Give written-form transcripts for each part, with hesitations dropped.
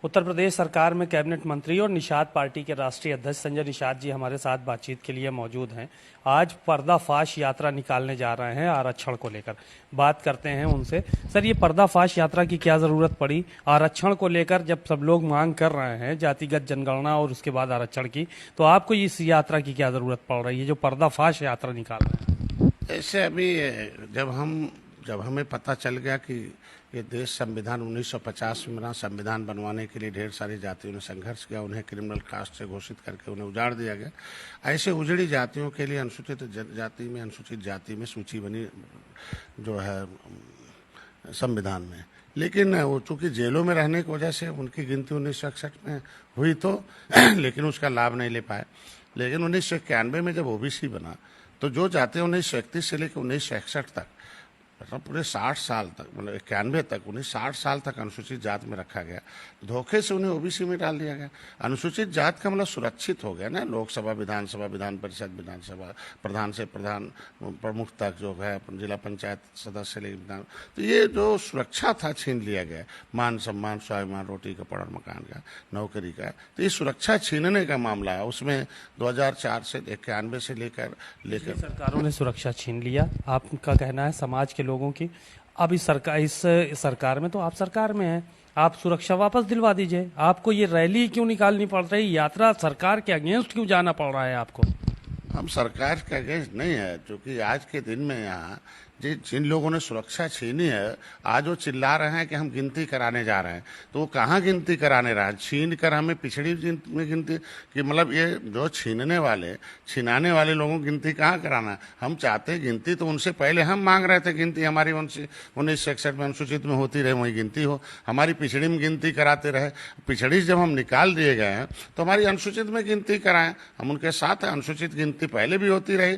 उत्तर प्रदेश सरकार में कैबिनेट मंत्री और निषाद पार्टी के राष्ट्रीय अध्यक्ष संजय निषाद जी हमारे साथ बातचीत के लिए मौजूद हैं। आज पर्दाफाश यात्रा निकालने जा रहे हैं आरक्षण को लेकर। बात करते हैं उनसे। सर, ये पर्दाफाश यात्रा की क्या जरूरत पड़ी आरक्षण को लेकर, जब सब लोग मांग कर रहे हैं जातिगत जनगणना और उसके बाद आरक्षण की, तो आपको इस यात्रा की क्या जरूरत पड़ रही है जो पर्दाफाश यात्रा निकाल रहे हैं? ऐसे अभी जब हमें पता चल गया कि ये देश संविधान 1950 में बना, संविधान बनवाने के लिए ढेर सारी जातियों ने संघर्ष किया, उन्हें क्रिमिनल कास्ट से घोषित करके उन्हें उजाड़ दिया गया। ऐसे उजड़ी जातियों के लिए अनुसूचित जाति में, अनुसूचित जाति में सूची बनी जो है संविधान में। लेकिन वो चूंकि जेलों में रहने की वजह से उनकी गिनती 1961 में हुई तो लेकिन उसका लाभ नहीं ले पाए। लेकिन 1991 में जब ओबीसी बना तो जो जातियां 1931 से लेकर 1961 तक, मतलब पूरे 60 साल तक, मतलब 91 तक, 1960 साल तक अनुसूचित जात में रखा गया, धोखे से उन्हें ओबीसी में डाल दिया गया। अनुसूचित जात का मतलब सुरक्षित हो गया ना, लोकसभा, विधानसभा, विधान परिषद, विधानसभा, प्रधान से प्रधान प्रमुख तक जो है, जिला पंचायत सदस्य लेकर विधान, तो ये जो सुरक्षा था छीन लिया गया। मान सम्मान, स्वाभिमान, रोटी कपड़ा मकान का, नौकरी का, तो ये सुरक्षा छीनने का मामला है। उसमें 2004 से 91 से लेकर सरकारों ने सुरक्षा छीन लिया, आपका कहना है समाज के लोगों की। अब इस सरकार में, तो आप सरकार में हैं, आप सुरक्षा वापस दिलवा दीजिए। आपको ये रैली क्यों निकालनी पड़ रही, यात्रा सरकार के अगेंस्ट क्यों जाना पड़ रहा है आपको? हम सरकार के अगेंस्ट नहीं है, क्योंकि आज के दिन में यहाँ जिन लोगों ने सुरक्षा छीनी है, आज वो चिल्ला रहे हैं कि हम गिनती कराने जा रहे हैं। तो वो कहाँ गिनती कराने रहे हैं? छीन कर हमें पिछड़ी में गिनती कि, मतलब ये जो छिनाने वाले लोगों की गिनती कहाँ कराना है? हम चाहते हैं गिनती तो उनसे पहले हम मांग रहे थे गिनती हमारी 1961 में अनुसूचित में होती रहे, वही गिनती हो। हमारी पिछड़ी में गिनती कराते रहे, पिछड़ी जब हम निकाल दिए गए हैं तो हमारी अनुसूचित में गिनती कराएं, हम उनके साथ हैं। अनुसूचित गिनती पहले भी होती रही,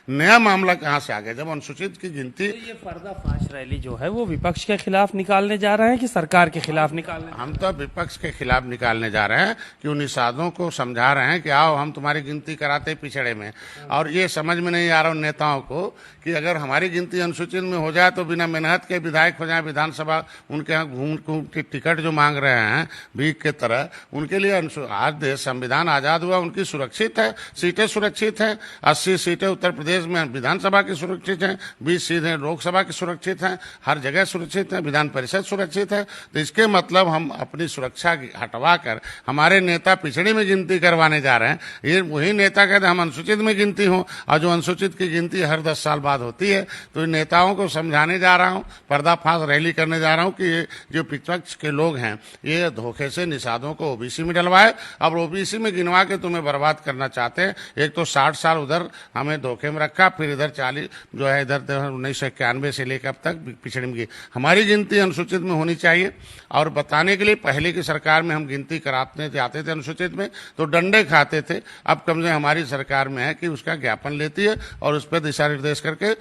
नया मामला कहाँ से आ गया जब अनुसूचित की गिनती? तो ये पर्दाफाश रैली जो है वो विपक्ष के खिलाफ निकालने जा रहे हैं कि सरकार के खिलाफ निकालने? हम तो विपक्ष के खिलाफ निकालने जा रहे हैं कि उन निषादों को समझा रहे हैं कि आओ हम तुम्हारी गिनती कराते पिछड़े में। और ये समझ में नहीं आ रहा उन नेताओं को कि अगर हमारी गिनती अनुसूचित में हो जाए तो बिना मेहनत के विधायक हो जाए विधानसभा, उनके यहाँ घूम के टिकट जो मांग रहे हैं भीख के तरह, उनके लिए आज देश संविधान आजाद हुआ, उनकी सुरक्षित है, सीटें सुरक्षित हैं। 80 सीटें उत्तर प्रदेश में विधानसभा की सुरक्षित हैं, 20 सीटें लोकसभा की सुरक्षित हैं, हर जगह सुरक्षित है, विधान परिषद सुरक्षित है। तो इसके मतलब हम अपनी सुरक्षा हटवा कर हमारे नेता पिछड़ी में गिनती करवाने जा रहे हैं। ये वही नेता कहते हम अनुसूचित में गिनती हो, और जो अनुसूचित की गिनती हर 10 साल बाद होती है। तो इन नेताओं को समझाने जा रहा हूँ, पर्दाफाश रैली करने जा रहा हूँ कि ये जो विपक्ष के लोग हैं ये धोखे से निषादों को ओबीसी में डलवाए, अब ओबीसी में गिनवा के तुम्हें बर्बाद करना चाहते हैं। एक तो 60 साल उधर हमें धोखे में रखा, फिर इधर 40 जो है इधर 1991 से लेकर अब तक पिछड़ी में हमारी गिनती अनुसूचित में होनी चाहिए। और बताने के लिए, पहले की सरकार में हम गिनती कराते जाते थे अनुसूचित में तो डंडे खाते थे, अब कम से हमारी सरकार में है कि उसका ज्ञापन लेती है और उस पर दिशा निर्देश करके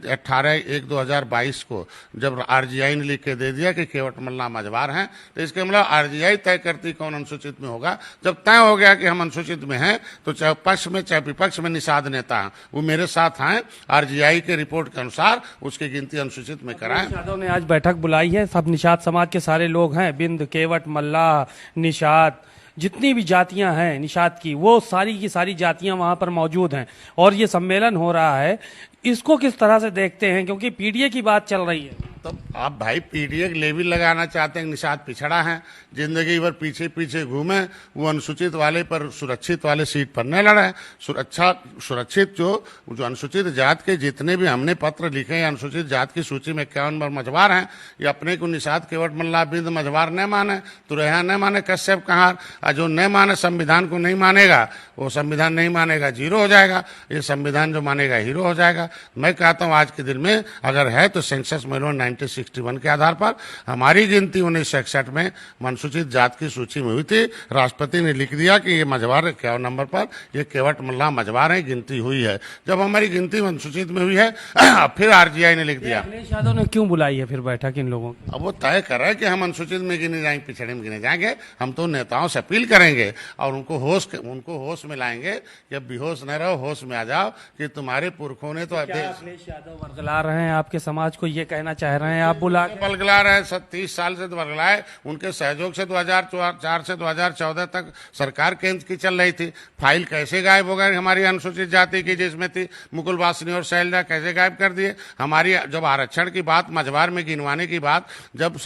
18/1/2022 को जब आरजीआई ने लिख के दे दिया कि केवट मल्ला मझवार हैं, तो इसके मतलब आरजीआई तय करती कौन अनुसूचित में होगा। जब तय हो गया कि हम अनुसूचित में हैं तो चाहे पक्ष में चाहे विपक्ष में निषाद नेता हैं वो मेरे साथ हैं, आरजीआई के रिपोर्ट के अनुसार उसकी गिनती अनुसूचित में कराएं। यादव ने आज बैठक बुलाई है, सब निषाद समाज के सारे लोग हैं, बिंद, केवट, मल्लाह, निषाद, जितनी भी जातियां हैं निषाद की, वो सारी की सारी जातियां वहां पर मौजूद हैं और ये सम्मेलन हो रहा है। इसको किस तरह से देखते हैं, क्योंकि पीडीए की बात चल रही है? तो आप भाई पीडीए लेवल लगाना चाहते हैं, निषाद पिछड़ा है, जिंदगी भर पीछे पीछे घूमे, वो अनुसूचित वाले पर सुरक्षित वाले सीट पर न लड़े। सुरक्षित जो अनुसूचित जात के जितने भी हमने पत्र लिखे हैं, अनुसूचित जात की सूची में 51 नंबर मझवार हैं, ये अपने को निषाद केवट मल्ला बिंद मझवार न माने, तुरैया न माने, कश्यप कहार, और जो न माने संविधान को नहीं मानेगा वो संविधान नहीं मानेगा, जीरो हो जाएगा। ये संविधान जो मानेगा हीरो हो जाएगा। मैं कहता हूँ आज के दिन में अगर है तो सेंसस में 1961 के आधार पर हमारी गिनती 1961 में अनुसूचित जात की सूची में हुई थी। राष्ट्रपति ने लिख दिया कि ये मझवार 51 नंबर पर ये केवट मल्ला मझवार है, गिनती हुई है। जब हमारी गिनती अनुसूचित में हुई है फिर आरजीआई ने लिख दिया। अखिलेश यादव ने क्यों बुलाई है फिर बैठक इन लोगों की? अब वो तय कर रहा है कि हम अनुसूचित में गिने जाएंगे, पिछड़े में गिने जाएंगे। हम तो नेताओं से अपील करेंगे और उनको होश में लाएंगे, जब बेहोश न रहो होश में आ जाओ कि तुम्हारे पुरखों ने तो अखिलेश यादव वर्गला रहे हैं आपके समाज को, ये कहना चाह रहे हैं आप बुला के? बलगला रहे हैं, 30 साल से तो बलगलाए। उनके सहयोग से 2004 से 2014 तक सरकार केंद्र की चल रही थी। फाइल कैसे गायब हो गए हमारी अनुसूचित जाति की, जिसमें थी मुकुल वासनी और शैलजा, कैसे गायब कर दिए? हमारी जब आरक्षण की बात, मझवार में गिनवाने की बात, जब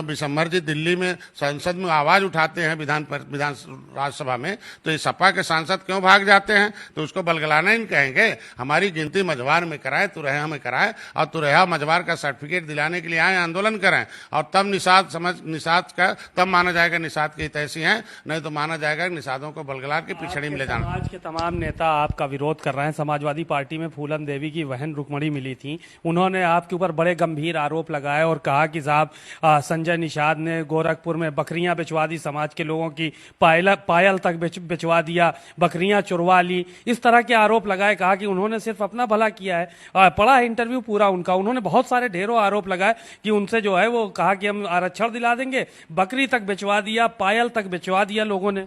विशंभर जी दिल्ली में संसद में आवाज उठाते हैं विधान राज्यसभा में, तो ये सपा के सांसद क्यों भाग जाते हैं? तो उसको बलगलाना ही कहेंगे। हमारी गिनती मझवार में कराए, तुरैया में कराए, और तुरैया मझवार का सर्टिफिकेट दिलाने के लिए आए, आंदोलन करें, और तब निषाद का तब माना जाएगा निषाद की हितैषी हैं, नहीं तो माना जाएगा निषादों को बलगला के पिछड़ी में ले जाना। समाज के तमाम नेता आपका विरोध कर रहे हैं। समाजवादी पार्टी में फूलन देवी की बहन रुक्मणी मिली थी, उन्होंने आपके ऊपर बड़े गंभीर आरोप लगाए और कहा कि साहब संजय निषाद ने गोरखपुर में बकरियां बिचवा दी, समाज के लोगों की पायल तक बिचवा दिया, बकरियां चुरवा ली, इस तरह के आरोप लगाए। कहा कि उन्होंने सिर्फ अपना भला किया है। पढ़ा है इंटरव्यू पूरा उनका, उन्होंने बहुत सारे ढेरों आरोप लगाए कि उनसे जो है वो कहा कि हम आरक्षण दिला देंगे, बकरी तक बिचवा दिया, पायल तक बिचवा दिया लोगों ने।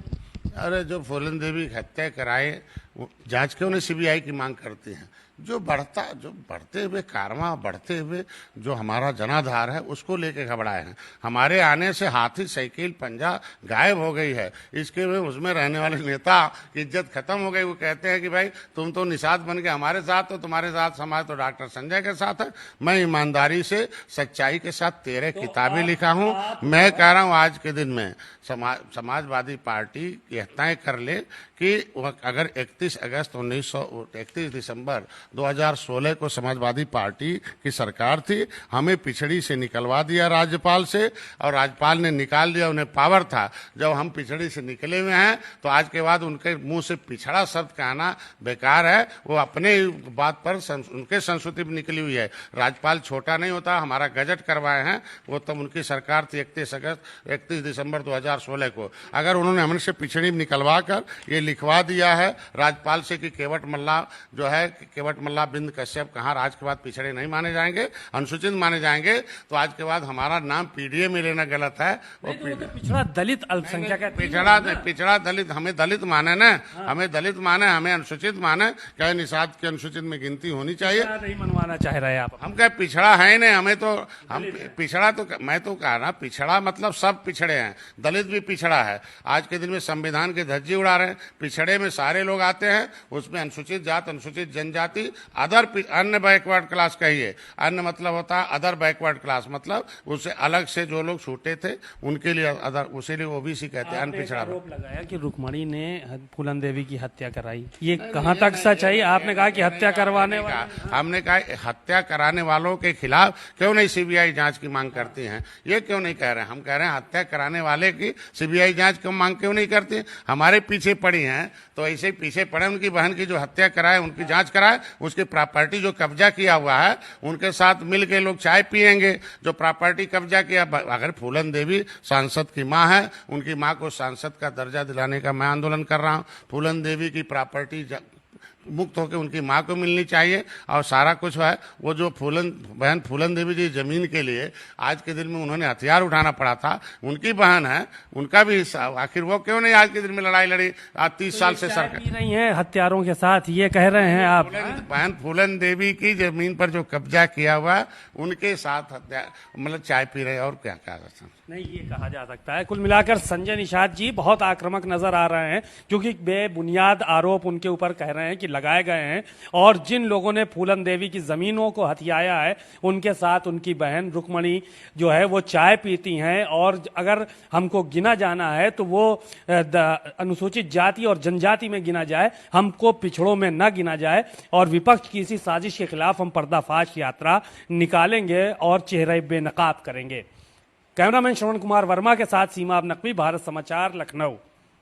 अरे जो फूलन देवी की हत्या कराए, जांच क्यों नहीं सीबीआई की मांग करती हैं? जो बढ़ते हुए कारवां, बढ़ते हुए जो हमारा जनाधार है, उसको लेके घबराए हैं। हमारे आने से हाथी, साइकिल, पंजा गायब हो गई है। इसके में उसमें रहने वाले नेता की इज्जत खत्म हो गई। वो कहते हैं कि भाई तुम तो निषाद बन के हमारे साथ, तो तुम्हारे साथ समाज तो डॉक्टर संजय के साथ है। मैं ईमानदारी से, सच्चाई के साथ 13 किताबें लिखा हूं। मैं कह रहा हूं आज के दिन में समाजवादी पार्टी की हत्याएं कर ले कि अगर 31 दिसंबर 2016 को समाजवादी पार्टी की सरकार थी, हमें पिछड़ी से निकलवा दिया राज्यपाल से, और राज्यपाल ने निकाल दिया, उन्हें पावर था। जब हम पिछड़ी से निकले हुए हैं, तो आज के बाद उनके मुंह से पिछड़ा शब्द कहना बेकार है। वो अपने बात पर उनके संस्कृति में निकली हुई है। राज्यपाल छोटा नहीं होता, हमारा गजट करवाए हैं, वो तब उनकी सरकार थी 31 दिसंबर 2016 को। अगर उन्होंने हमसे पिछड़ी में निकलवा कर ये लिखवा दिया है राज्यपाल से कि केवट मल्ला जो है, केवट मल्ला बिंद कश्यप कहाँ आज के बाद पिछड़े नहीं माने जाएंगे, अनुसूचित माने जाएंगे, तो आज के बाद हमारा नाम पीडीए में लेना गलत है। वो पिछड़ा दलित अल्पसंख्यक है। पिछड़ा दलित, हमें दलित माने ना, हमें दलित माने, हमें अनुसूचित माने। क्या निषाद की अनुसूचित में गिनती होनी चाहिए? नहीं मनवाना चाह रहे हैं आप? हम क्या पिछड़ा है नहीं, हमें तो हम पिछड़ा, तो मैं तो कह रहा पिछड़ा मतलब सब पिछड़े हैं, दलित भी पिछड़ा है। आज के दिन में संविधान के धज्जी उड़ा रहे हैं। पिछड़े में सारे लोग आते हैं, उसमें अनुसूचित जात, अनुसूचित जनजाति, अदर अन्य बैकवर्ड क्लास कहिए। अन्य मतलब होता है अदर बैकवर्ड क्लास, मतलब उससे अलग से जो लोग छूटे थे उनके लिए अदर, उसी लिए ओबीसी कहते हैं, अन्य पिछड़ा। आरोप लगाया कि रुक्मणी ने फूलन देवी की हत्या कराई, ये कहां तक सच है? आपने कहा कि हत्या करवाने हमने कहा हत्या कराने वालों के खिलाफ क्यों नहीं सीबीआई जांच की मांग करती हैं? ये क्यों नहीं कह रहे हैं? हम कह रहे हैं हत्या कराने वाले की सीबीआई जांच क्यों मांग क्यों नहीं करती? हमारे पीछे पड़ी हैं, तो ऐसे पीछे पड़े उनकी बहन की जो हत्या कराए, उनकी जांच कराए, उसकी प्रॉपर्टी जो कब्जा किया हुआ है उनके साथ मिल के लोग चाय पिएंगे। जो प्रॉपर्टी कब्जा किया, अगर फूलन देवी सांसद की मां है, उनकी मां को सांसद का दर्जा दिलाने का मैं आंदोलन कर रहा हूं। फूलन देवी की प्रॉपर्टी मुक्त होकर उनकी मां को मिलनी चाहिए, और सारा कुछ है। वो जो बहन फूलन देवी जी जमीन के लिए आज के दिन में उन्होंने हथियार उठाना पड़ा था, उनकी बहन है, उनका भी हिस्सा, आखिर वो क्यों नहीं आज के दिन में लड़ाई लड़ी? आज 30 साल से सरकार नहीं है हत्यारों के साथ, ये कह रहे हैं आप? बहन फूलन देवी की जमीन पर जो कब्जा किया हुआ उनके साथ हत्या, मतलब चाय पी रहे, और क्या कहा जा सकता? नहीं, ये कहा जा सकता है। कुल मिलाकर संजय निषाद जी बहुत आक्रामक नजर आ रहे हैं, क्योंकि बेबुनियाद आरोप उनके ऊपर कह रहे हैं कि लगाए गए हैं, और जिन लोगों ने फूलन देवी की जमीनों को हथियाया है उनके साथ उनकी बहन रुक्मणी जो है वो चाय पीती हैं। और अगर हमको गिना जाना है तो वो अनुसूचित जाति और जनजाति में गिना जाए, हमको पिछड़ों में न गिना जाए। और विपक्ष की इसी साजिश के खिलाफ हम पर्दाफाश यात्रा निकालेंगे और चेहरे बेनकाब करेंगे। कैमरामैन श्रवण कुमार वर्मा के साथ सीमा नकवी, भारत समाचार, लखनऊ।